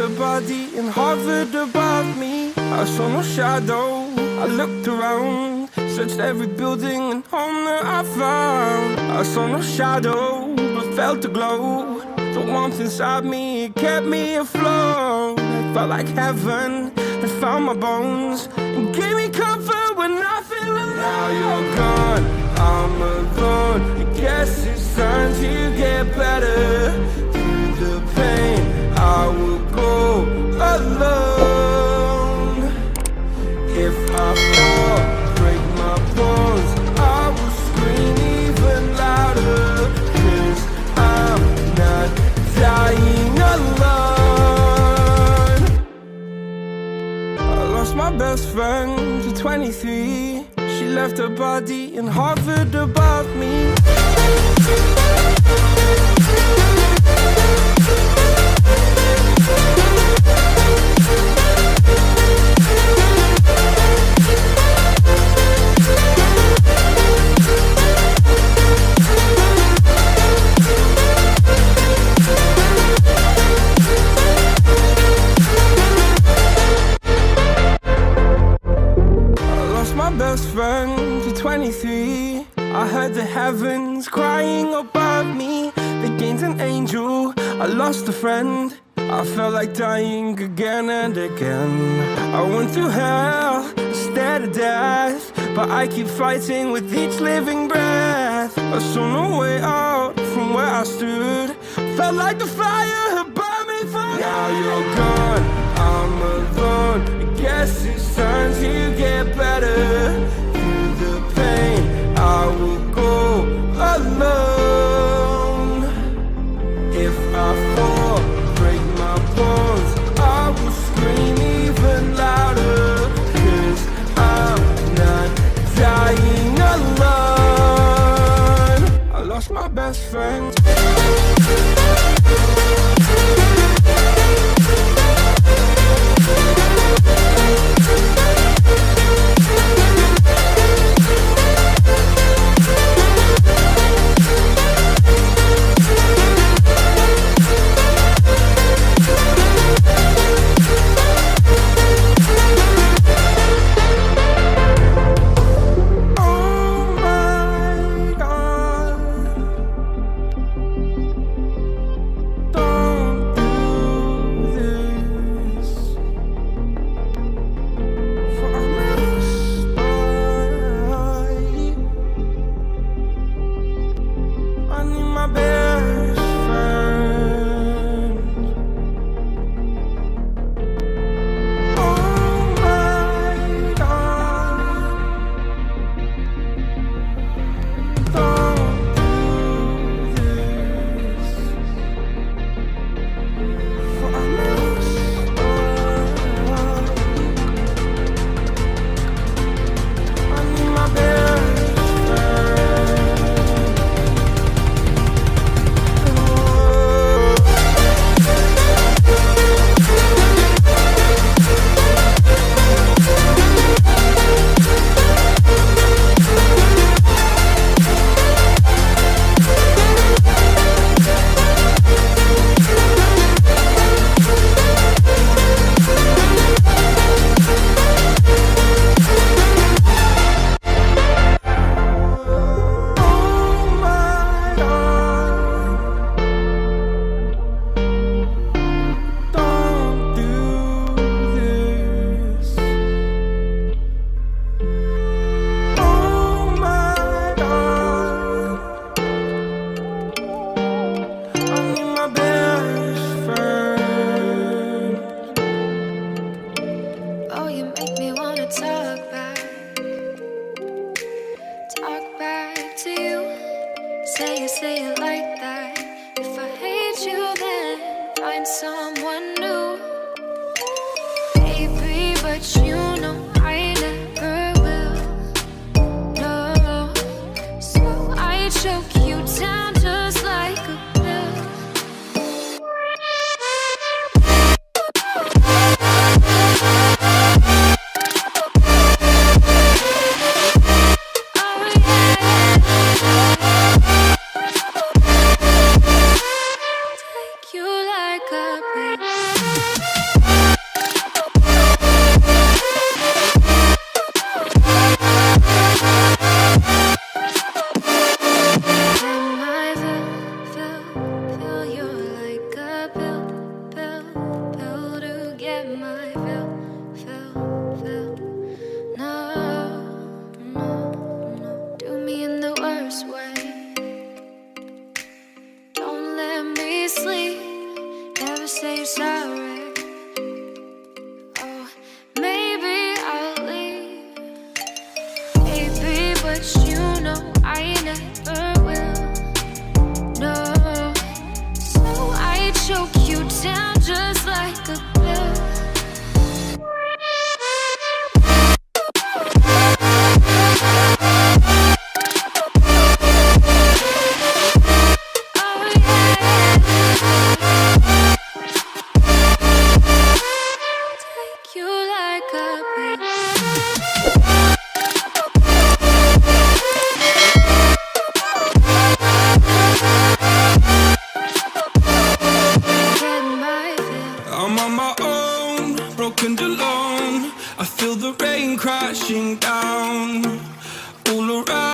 her body and hovered above me. I saw no shadow, I looked around, searched every building and home that I found. I saw no shadow, but felt the glow. The warmth inside me, it kept me afloat. It felt like heaven had found my bones and gave me comfort when I feel alone. Now you're gone, I'm alone. I guess it's time to get better. Through the pain, I will go alone. If I fall, break my bones, I will scream even louder. 'Cause I'm not dying alone. I lost my best friend to 23. She left her body and hovered above me. Best friend to 23. I heard the heavens crying above me. They gained an angel, I lost a friend. I felt like dying again and again. I went through hell instead of death, but I keep fighting with each living breath. I saw no way out from where I stood. Felt like the fire had burned me from. Now you're gone, I'm alone. I guess it's time to get better. Through the pain, I will go alone. If I fall, break my bones, I will scream even louder. 'Cause I'm not dying alone. I lost my best friend. but you know I never will. No, so I choke you down just like a pill. I'm on my own, broken and alone. I feel the rain crashing down all around.